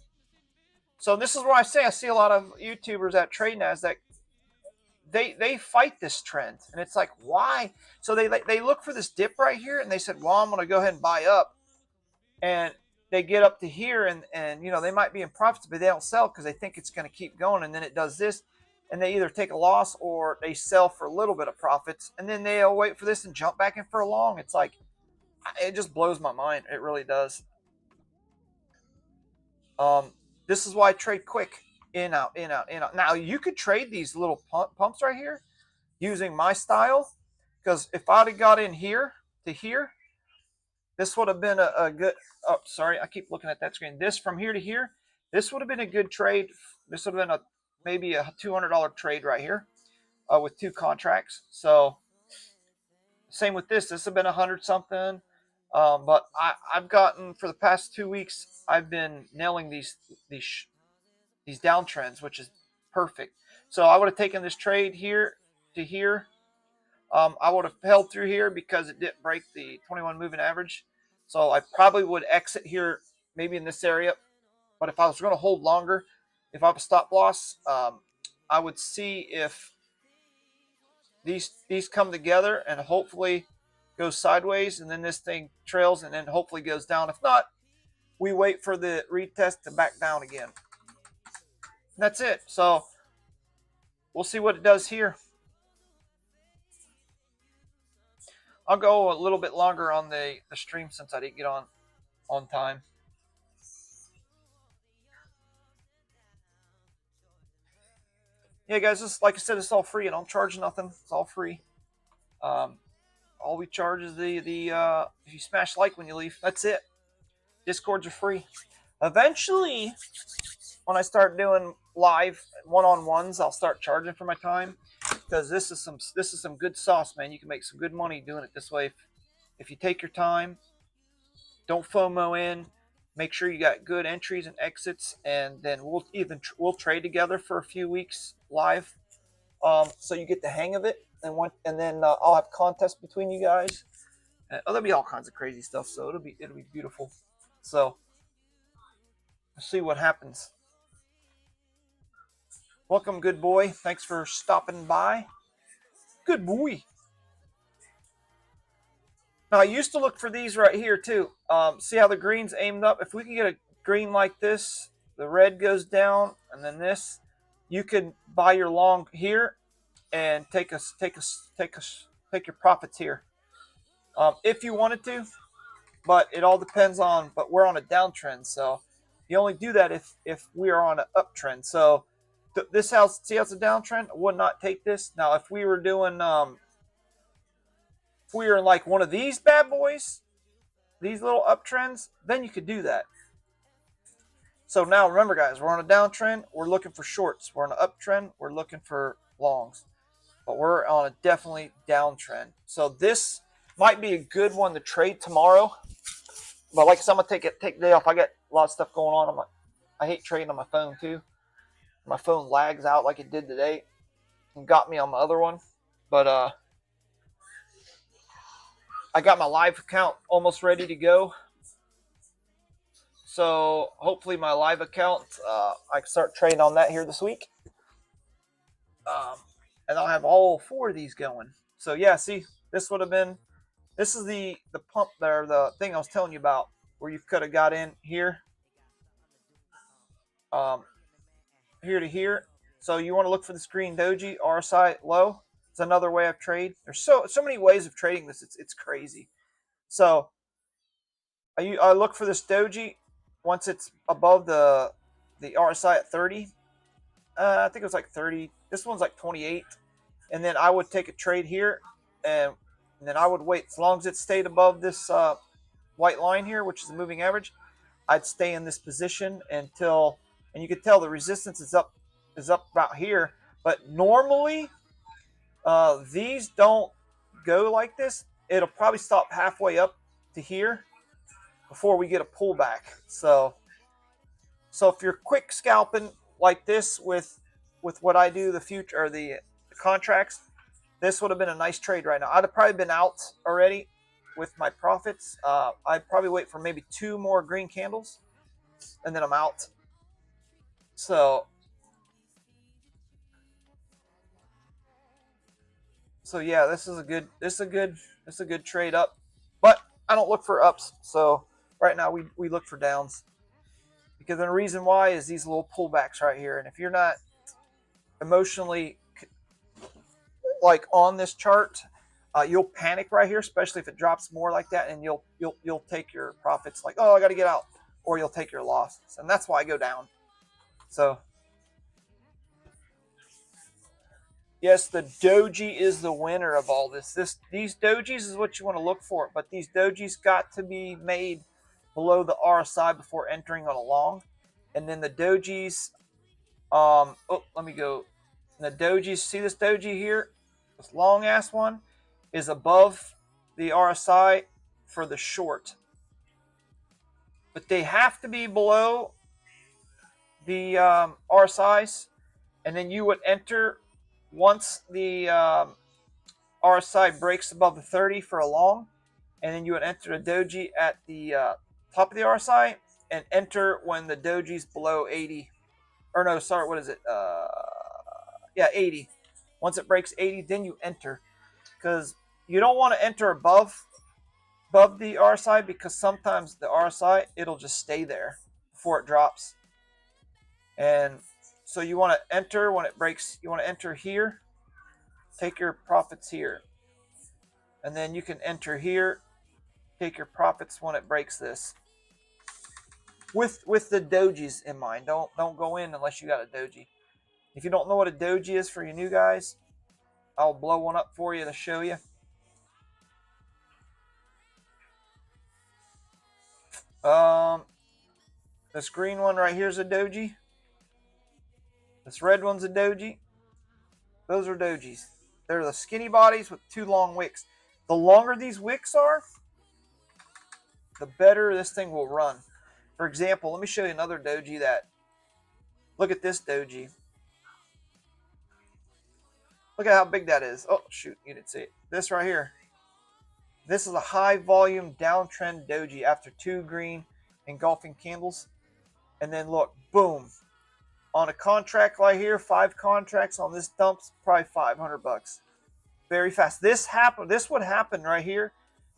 So this is why I say I see a lot of YouTubers that trade NASDAQ. They fight this trend, and it's like, why? So they look for this dip right here, and they said, well, I'm going to go ahead and buy up, and they get up to here, and you know, they might be in profits, but they don't sell because they think it's going to keep going, and then it does this, and they either take a loss or they sell for a little bit of profits, and then they'll wait for this and jump back in for a long. It's like, it just blows my mind. It really does. This is why I trade quick. In, out, in, out, in, out. Now, you could trade these little pumps right here using my style, because if I'd have got in here to here, this would have been a good, oh, sorry, I keep looking at that screen. This from here to here, this would have been a good trade. This would have been maybe a $200 trade right here with 2 contracts. So same with this. This would have been 100 something. But I've gotten, for the past 2 weeks, I've been nailing these downtrends, which is perfect. So I would have taken this trade here to here. I would have held through here because it didn't break the 21 moving average. So I probably would exit here, maybe in this area. But if I was going to hold longer, if I have a stop loss, I would see if these come together and hopefully goes sideways, and then this thing trails and then hopefully goes down. If not, we wait for the retest to back down again. And that's it. So we'll see what it does here. I'll go a little bit longer on the stream since I didn't get on time. Yeah, guys, this, like I said, it's all free. I don't charge nothing. It's all free. All we charge is the if you smash like when you leave, that's it. Discords are free. Eventually, when I start doing live one-on-ones, I'll start charging for my time, because this is some good sauce, man. You can make some good money doing it this way if you take your time. Don't FOMO in. Make sure you got good entries and exits, and then we'll trade together for a few weeks live, so you get the hang of it. And then I'll have contests between you guys. There'll be all kinds of crazy stuff, so it'll be beautiful. So let's see what happens. Welcome, good boy. Thanks for stopping by. Good boy. Now, I used to look for these right here too. See how the green's aimed up? If we can get a green like this, the red goes down, and then this, you can buy your long here and take your profits here, if you wanted to. But it all depends on. But we're on a downtrend, so you only do that if we are on an uptrend. So this house, see how it's a downtrend? I would not take this. Now, if we were doing, if we were in like one of these bad boys, these little uptrends, then you could do that. So now remember, guys, we're on a downtrend. We're looking for shorts. We're on an uptrend. We're looking for longs. But we're on a definitely downtrend. So this might be a good one to trade tomorrow. But like I said, I'm going to take the day off. I got a lot of stuff going on. I hate trading on my phone too. My phone lags out like it did today and got me on my other one. But I got my live account almost ready to go. So hopefully my live account, I can start trading on that here this week. And I'll have all 4 of these going. So yeah, see, this would have been, this is the pump there, the thing I was telling you about, where you could have got in here, here to here. So you want to look for this green doji, RSI low. It's another way of trade. There's so many ways of trading this. It's crazy. So I look for this doji once it's above the RSI at 30. I think it was like 30. This one's like 28. And then I would take a trade here, and then I would wait as long as it stayed above this white line here, which is the moving average. I'd stay in this position until, and you can tell the resistance is up about here. But normally, these don't go like this. It'll probably stop halfway up to here before we get a pullback. So if you're quick scalping like this with what I do, the future or the contracts, this would have been a nice trade right now. I'd have probably been out already with my profits. I'd probably wait for maybe 2 more green candles, and then I'm out. So yeah, this is a good trade up. But I don't look for ups. So right now we look for downs, because the reason why is these little pullbacks right here. And if you're not emotionally like on this chart, you'll panic right here, especially if it drops more like that, and you'll take your profits like, oh, I got to get out, or you'll take your losses, and that's why I go down. So yes, the doji is the winner of all this. These dojis is what you want to look for, but these dojis got to be made below the RSI before entering on a long, and then the dojis. Let me go. And the dojis, see this doji here? This long ass one is above the RSI for the short, but they have to be below the RSIs, and then you would enter once the RSI breaks above the 30 for a long, and then you would enter a doji at the top of the RSI and enter when the doji's below 80. Or no, sorry, what is it? 80. Once it breaks 80, then you enter, because you don't want to enter above the RSI, because sometimes the RSI, it'll just stay there before it drops. And so you want to enter when it breaks. You want to enter here, take your profits here, and then you can enter here, take your profits when it breaks this. With the dojis in mind. Don't go in unless you got a doji. If you don't know what a doji is for you new guys, I'll blow one up for you to show you. This green one right here is a doji. This red one's a doji. Those are dojis. They're the skinny bodies with 2 long wicks. The longer these wicks are, the better this thing will run. For example, let me show you another doji that, look at this doji. Look at how big that is. Oh, shoot, you didn't see it. This right here. This is a high volume downtrend doji after 2 green engulfing candles. And then look, boom. On a contract right here, 5 contracts on this dump's probably $500. Very fast. This would happen right here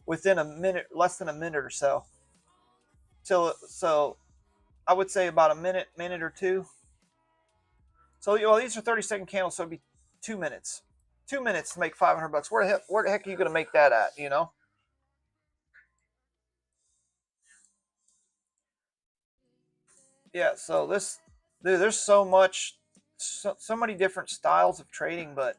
within a minute, less than a minute or so. So I would say about a minute or 2. So these are 30-second candles, so it'd be 2 minutes. 2 minutes to make $500. Where the heck are you going to make that at? You know. Yeah. So there's so many different styles of trading, but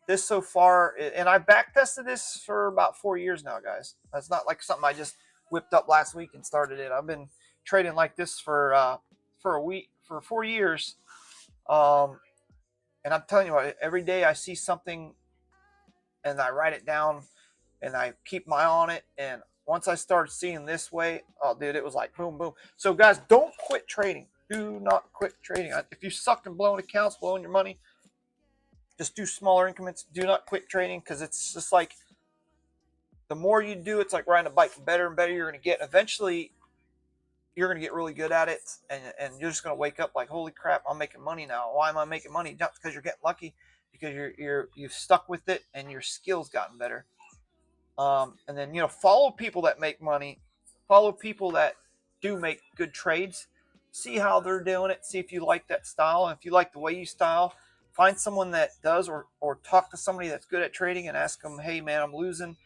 this so far, and I back tested this for about 4 years now, guys. That's not like something I just whipped up last week and started it. I've been trading like this for a week, for 4 years. And I'm telling you what, every day I see something and I write it down and I keep my eye on it. And once I started seeing this way, oh, dude, it was like boom, boom. So, guys, don't quit trading. Do not quit trading. If you sucked and blowing accounts, blowing your money, just do smaller increments. Do not quit trading, because it's just like the more you do, it's like riding a bike. The better and better you're going to get. Eventually, you're going to get really good at it, and you're just going to wake up like, holy crap, I'm making money now. Why am I making money? Not because you're getting lucky, because you've stuck with it and your skills gotten better. And then, follow people that make money, follow people that do make good trades, see how they're doing it, see if you like that style, and if you like the way you style, find someone that does, or talk to somebody that's good at trading and ask them, hey man, I'm losing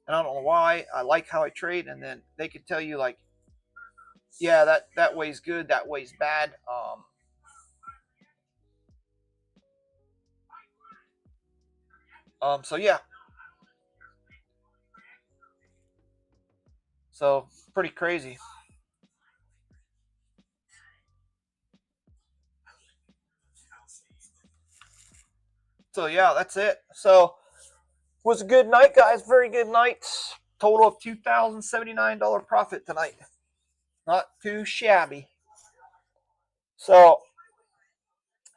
and I don't know why. I like how I trade. And then they could tell you like, yeah, that way's good, that way's bad. So yeah, so pretty crazy. So yeah, that's it. So was a good night, guys. Very good night. Total of $2,079 profit tonight. Not too shabby. So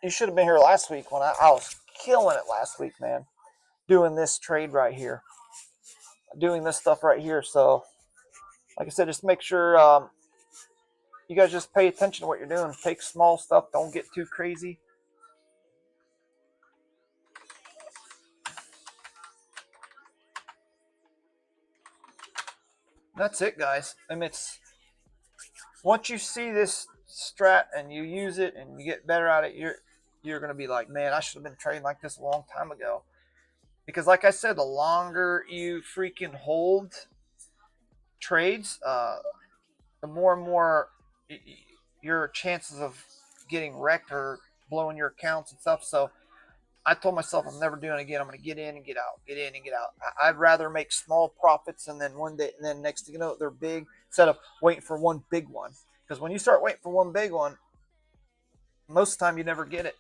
you should have been here last week when I was killing it last week, man. Doing this trade right here, doing this stuff right here. So, like I said, just make sure you guys just pay attention to what you're doing. Take small stuff. Don't get too crazy. That's it, guys. I mean, it's once you see this strat and you use it and you get better at it, you're gonna be like, man, I should have been trading like this a long time ago. Because, like I said, the longer you freaking hold trades, the more and more your chances of getting wrecked or blowing your accounts and stuff. So I told myself I'm never doing it again. I'm going to get in and get out, get in and get out. I'd rather make small profits and then one day, and then next thing you know, they're big, instead of waiting for one big one. Because when you start waiting for one big one, most of the time you never get it.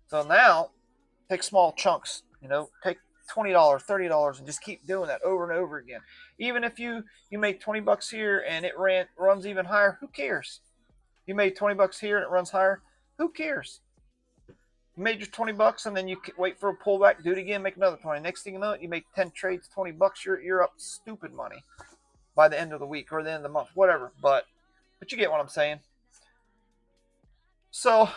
So now, take small chunks. Take $20, $30, and just keep doing that over and over again. Even if you make $20 here and it runs even higher, who cares? You made $20 here and it runs higher, who cares? You made your $20 and then you wait for a pullback, do it again, make another 20. Next thing you know, you make 10 trades, $20. You're up stupid money by the end of the week or the end of the month, whatever. But you get what I'm saying. So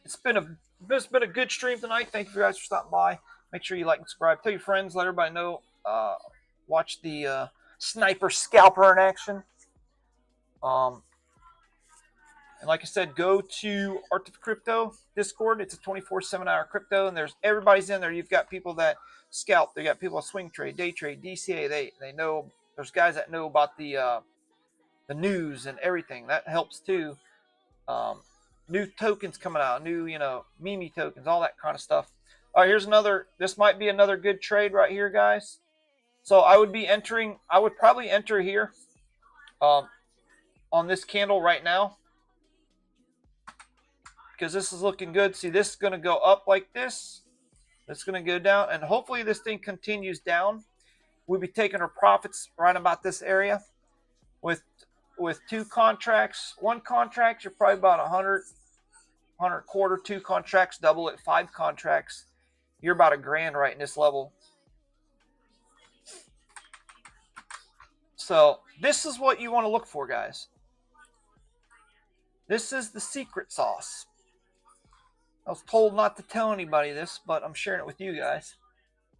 it's been a good stream tonight. Thank you guys for stopping by. Make sure you like and subscribe. Tell your friends. Let everybody know. Watch the sniper scalper in action. And like I said, go to Art of Crypto Discord. It's a 24/7 hour crypto, and everybody's in there. You've got people that scalp. They got people that swing trade, day trade, DCA. They know. There's guys that know about the news and everything. That helps too. New tokens coming out, new meme tokens, all that kind of stuff. All right, here's another. This might be another good trade right here, guys. So I would probably enter here on this candle right now, because this is looking good. See, this is going to go up like this. It's going to go down, and hopefully this thing continues down. We'll be taking our profits right about this area with two contracts. One contract, you're probably about 100 quarter. Two contracts, double it, 5 contracts. You're about $1,000 right in this level. So this is what you want to look for, guys. This is the secret sauce. I was told not to tell anybody this, but I'm sharing it with you guys.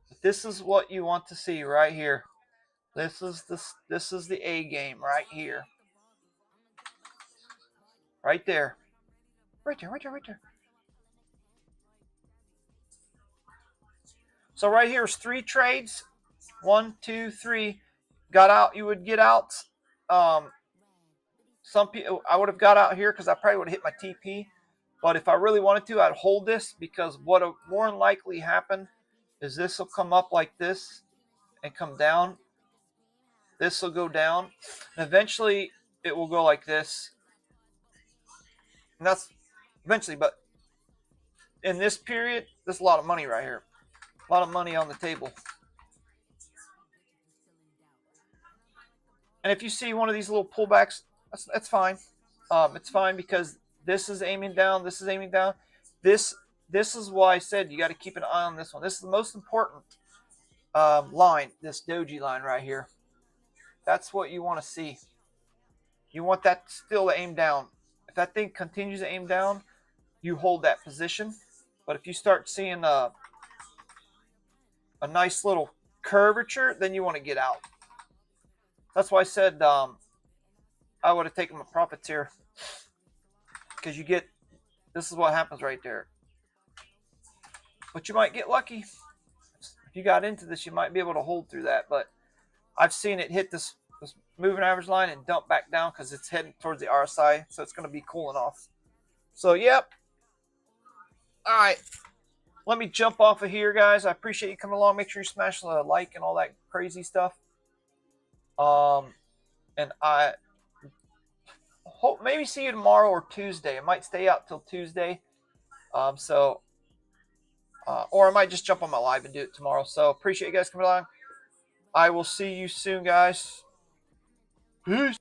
But this is what you want to see right here. This is the A game right here. Right there. Right there. So right here is 3 trades. 1, 2, 3. Got out. You would get out. Some people, I would have got out here because I probably would have hit my TP. But if I really wanted to, I'd hold this, because what will more than likely happen is this will come up like this and come down. This will go down. And eventually, it will go like this. And that's eventually, but in this period, there's a lot of money right here. A lot of money on the table. And if you see one of these little pullbacks, that's fine. It's fine, because this is aiming down. This is aiming down. This is why I said you got to keep an eye on this one. This is the most important line, this doji line right here. That's what you want to see. You want that still to aim down. If that thing continues to aim down, you hold that position. But if you start seeing a nice little curvature, then you want to get out. That's why I said I would have taken my profits here, because you get, this is what happens right there. But you might get lucky. If you got into this, you might be able to hold through that. But I've seen it hit this moving average line and dump back down because it's heading towards the RSI, so it's going to be cooling off. So, yep. All right. Let me jump off of here, guys. I appreciate you coming along. Make sure you smash the like and all that crazy stuff. And I hope maybe see you tomorrow or Tuesday. I might stay out till Tuesday. Or I might just jump on my live and do it tomorrow. So appreciate you guys coming along. I will see you soon, guys. Peace.